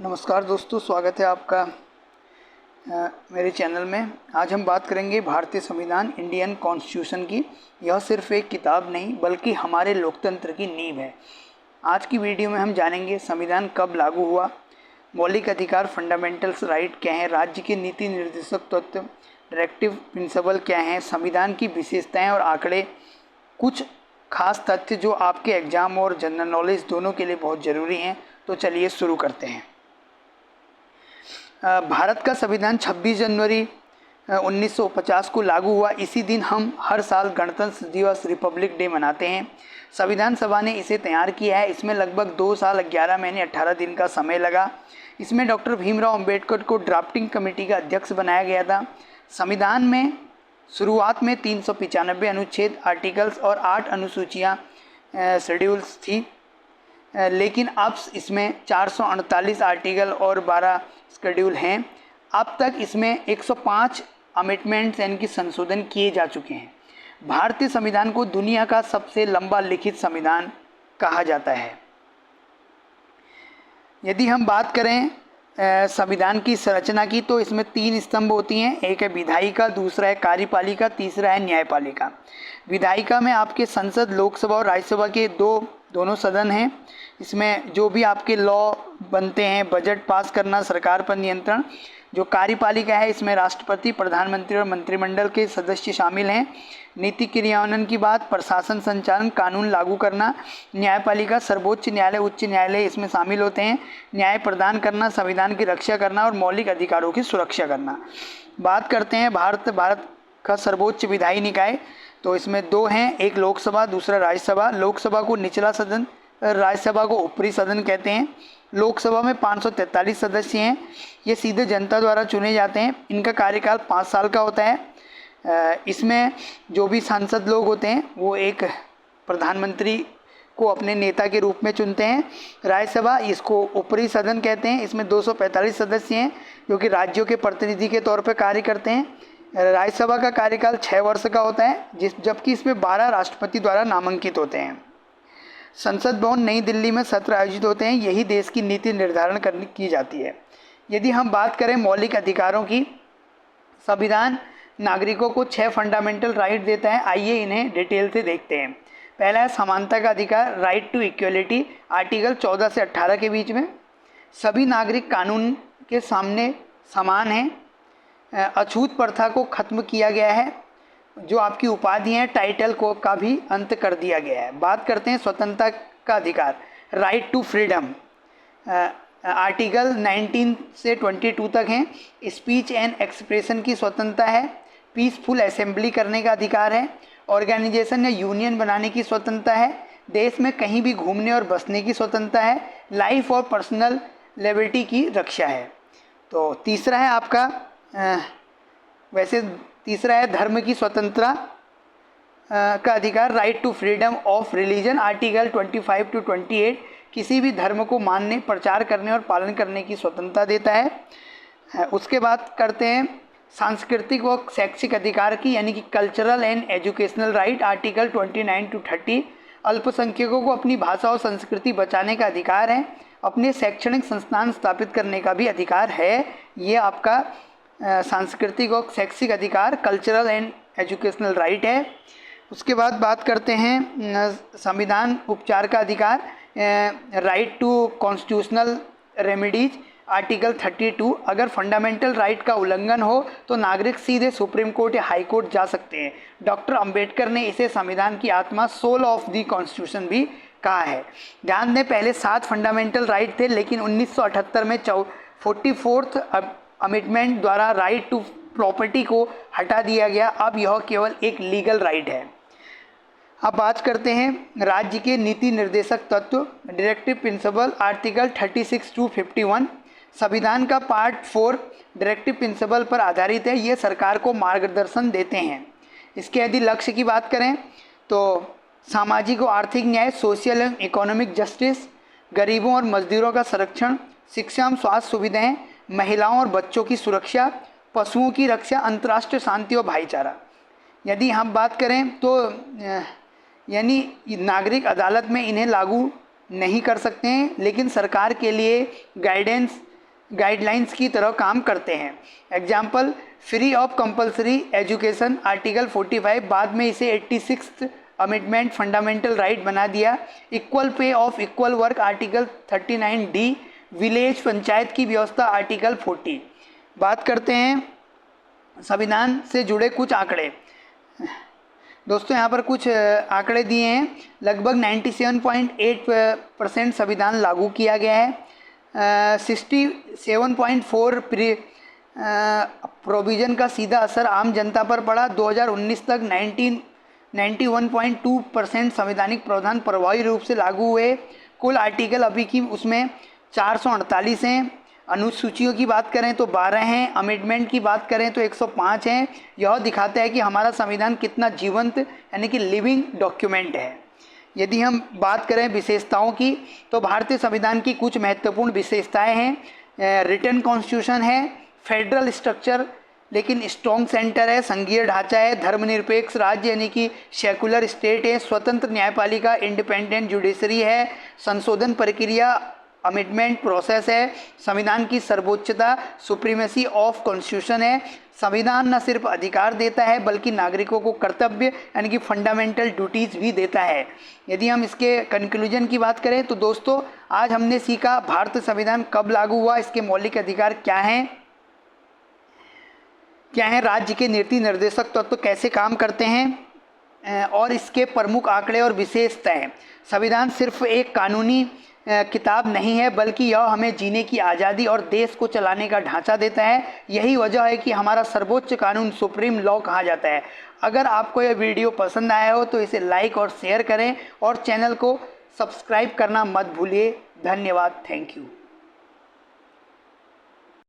नमस्कार दोस्तों, स्वागत है आपका मेरे चैनल में। आज हम बात करेंगे भारतीय संविधान, इंडियन कॉन्स्टिट्यूशन की। यह सिर्फ एक किताब नहीं बल्कि हमारे लोकतंत्र की नींव है। आज की वीडियो में हम जानेंगे संविधान कब लागू हुआ, मौलिक अधिकार फंडामेंटल्स राइट क्या हैं, राज्य के नीति निर्देशक तत्व डायरेक्टिव प्रिंसिपल क्या हैं, संविधान की विशेषताएं और आंकड़े, कुछ खास तथ्य जो आपके एग्जाम और जनरल नॉलेज दोनों के लिए बहुत ज़रूरी हैं। तो चलिए शुरू करते हैं। भारत का संविधान 26 जनवरी 1950 को लागू हुआ। इसी दिन हम हर साल गणतंत्र दिवस, रिपब्लिक डे मनाते हैं। संविधान सभा ने इसे तैयार किया है। इसमें लगभग 2 साल 11 महीने 18 दिन का समय लगा। इसमें डॉक्टर भीमराव अंबेडकर को ड्राफ्टिंग कमेटी का अध्यक्ष बनाया गया था। संविधान में शुरुआत में 395 अनुच्छेद, आर्टिकल्स और 8 अनुसूचियाँ शेड्यूल्स थी, लेकिन अब इसमें 438 आर्टिकल और 12 शेड्यूल हैं। अब तक इसमें 105 अमेंडमेंट्स यानी कि संशोधन किए जा चुके हैं। भारतीय संविधान को दुनिया का सबसे लंबा लिखित संविधान कहा जाता है। यदि हम बात करें संविधान की संरचना की, तो इसमें 3 स्तंभ होती हैं। एक है विधायिका, दूसरा है कार्यपालिका, तीसरा है न्यायपालिका। विधायिका में आपके संसद, लोकसभा और राज्यसभा के दोनों सदन हैं। इसमें जो भी आपके लॉ बनते हैं, बजट पास करना, सरकार पर नियंत्रण। जो कार्यपालिका है, इसमें राष्ट्रपति, प्रधानमंत्री और मंत्रिमंडल के सदस्य शामिल हैं। नीति क्रियान्वयन की बात, प्रशासन संचालन, कानून लागू करना। न्यायपालिका, सर्वोच्च न्यायालय, उच्च न्यायालय इसमें शामिल होते हैं। न्याय प्रदान करना, संविधान की रक्षा करना और मौलिक अधिकारों की सुरक्षा करना। बात करते हैं भारत का सर्वोच्च विधायी निकाय, तो इसमें 2 हैं, एक लोकसभा, दूसरा राज्यसभा। लोकसभा को निचला सदन, राज्यसभा को ऊपरी सदन कहते हैं। लोकसभा में 543 सदस्य हैं। ये सीधे जनता द्वारा चुने जाते हैं। इनका कार्यकाल 5 साल का होता है। इसमें जो भी सांसद लोग होते हैं वो एक प्रधानमंत्री को अपने नेता के रूप में चुनते हैं। राज्यसभा, इसको ऊपरी सदन कहते हैं। इसमें 245 सदस्य हैं जो कि राज्यों के प्रतिनिधि के तौर पर कार्य करते हैं। राज्यसभा का कार्यकाल 6 वर्ष का होता है, जबकि इसमें 12 राष्ट्रपति द्वारा नामांकित होते हैं। संसद भवन नई दिल्ली में सत्र आयोजित होते हैं। यही देश की नीति निर्धारण की जाती है। यदि हम बात करें मौलिक अधिकारों की, संविधान नागरिकों को 6 फंडामेंटल राइट देता है। आइए इन्हें डिटेल से देखते हैं। पहला है समानता का अधिकार, राइट टू इक्वलिटी, आर्टिकल 14 से 18 के बीच में। सभी नागरिक कानून के सामने समान हैं। अछूत प्रथा को खत्म किया गया है। जो आपकी उपाधि हैं, टाइटल को का भी अंत कर दिया गया है। बात करते हैं स्वतंत्रता का अधिकार, राइट टू फ्रीडम। आर्टिकल 19 से 22 तक हैं। स्पीच एंड एक्सप्रेशन की स्वतंत्रता है। पीसफुल असेंबली करने का अधिकार है। ऑर्गेनाइजेशन या यूनियन बनाने की स्वतंत्रता है। देश में कहीं भी घूमने और बसने की स्वतंत्रता है। लाइफ और पर्सनल लिबर्टी की रक्षा है। तो तीसरा है आपका तीसरा है धर्म की स्वतंत्रता का अधिकार, right to freedom of religion. Article 25 to 28 किसी भी धर्म को मानने, प्रचार करने और पालन करने की स्वतंत्रता देता है। उसके बाद करते हैं सांस्कृतिक व शैक्षिक अधिकार की, यानी कि cultural and educational right. Article 29 to 30 अल्पसंख्यकों को अपनी भाषा और संस्कृति बचाने का अधिकार है। अपने शैक्षणिक संस्थान स्थापित करने का भी अधिकार है। ये आपका सांस्कृतिक और शैक्षिक अधिकार, कल्चरल एंड एजुकेशनल राइट है। उसके बाद बात करते हैं संविधान उपचार का अधिकार, right to constitutional remedies. Article 32 अगर फंडामेंटल राइट का उल्लंघन हो तो नागरिक सीधे सुप्रीम कोर्ट या हाई कोर्ट जा सकते हैं। डॉक्टर अंबेडकर ने इसे संविधान की आत्मा, सोल ऑफ द कॉन्स्टिट्यूशन भी कहा है। ध्यान दें, पहले 7 फंडामेंटल राइट थे, लेकिन 1978 में 44th अमेंडमेंट द्वारा राइट टू प्रॉपर्टी को हटा दिया गया। अब यह केवल एक लीगल राइट है। अब बात करते हैं राज्य के नीति निर्देशक तत्व, डायरेक्टिव प्रिंसिपल। आर्टिकल 36 to 51 संविधान का पार्ट 4 डायरेक्टिव प्रिंसिपल पर आधारित है। ये सरकार को मार्गदर्शन देते हैं। इसके यदि लक्ष्य की बात करें तो सामाजिक और आर्थिक न्याय, सोशल एंड इकोनॉमिक जस्टिस, गरीबों और मजदूरों का संरक्षण, शिक्षा एवं स्वास्थ्य सुविधाएं, महिलाओं और बच्चों की सुरक्षा, पशुओं की रक्षा, अंतर्राष्ट्रीय शांति और भाईचारा। यदि हम बात करें तो यानी नागरिक अदालत में इन्हें लागू नहीं कर सकते हैं, लेकिन सरकार के लिए गाइडेंस गाइडलाइंस की तरह काम करते हैं। Example, free of compulsory education article 45, बाद में इसे 86th अमेंडमेंट फंडामेंटल राइट बना दिया। Equal pay of equal work article 39D, village panchayat की व्यवस्था आर्टिकल 40। बात करते हैं संविधान से जुड़े कुछ आंकड़े। दोस्तों यहाँ पर कुछ आंकड़े दिए हैं। लगभग 97.8% संविधान लागू किया गया है। 67.4 प्रोविज़न का सीधा असर आम जनता पर पड़ा। 2019 तक 91.2% संवैधानिक प्रावधान प्रभावी रूप से लागू हुए। कुल आर्टिकल अभी की उसमें 448 हैं। अनुसूचियों की बात करें तो 12 हैं। अमेंडमेंट की बात करें तो 105 हैं। यह दिखाता है कि हमारा संविधान कितना जीवंत यानी कि लिविंग डॉक्यूमेंट है। यदि हम बात करें विशेषताओं की तो भारतीय संविधान की कुछ महत्वपूर्ण विशेषताएं हैं। रिटन कॉन्स्टिट्यूशन है, फेडरल स्ट्रक्चर लेकिन स्ट्रॉन्ग सेंटर है, संघीय ढांचा है, धर्मनिरपेक्ष राज्य यानी कि सेकुलर स्टेट है, स्वतंत्र न्यायपालिका इंडिपेंडेंट जुडिशरी है, संशोधन प्रक्रिया अमेंडमेंट प्रोसेस है, संविधान की सर्वोच्चता सुप्रीमेसी ऑफ कॉन्स्टिट्यूशन है। संविधान न सिर्फ अधिकार देता है बल्कि नागरिकों को कर्तव्य यानी कि फंडामेंटल ड्यूटीज़ भी देता है। यदि हम इसके कंक्लूजन की बात करें तो दोस्तों आज हमने सीखा भारतीय संविधान कब लागू हुआ, इसके मौलिक अधिकार क्या हैं, राज्य के नीति निर्देशक तत्व कैसे काम करते हैं और इसके प्रमुख आंकड़े और विशेषताएं। संविधान सिर्फ एक कानूनी किताब नहीं है बल्कि यह हमें जीने की आज़ादी और देश को चलाने का ढांचा देता है। यही वजह है कि हमारा सर्वोच्च कानून सुप्रीम लॉ कहा जाता है। अगर आपको यह वीडियो पसंद आया हो तो इसे लाइक और शेयर करें और चैनल को सब्सक्राइब करना मत भूलिए। धन्यवाद। Thank you.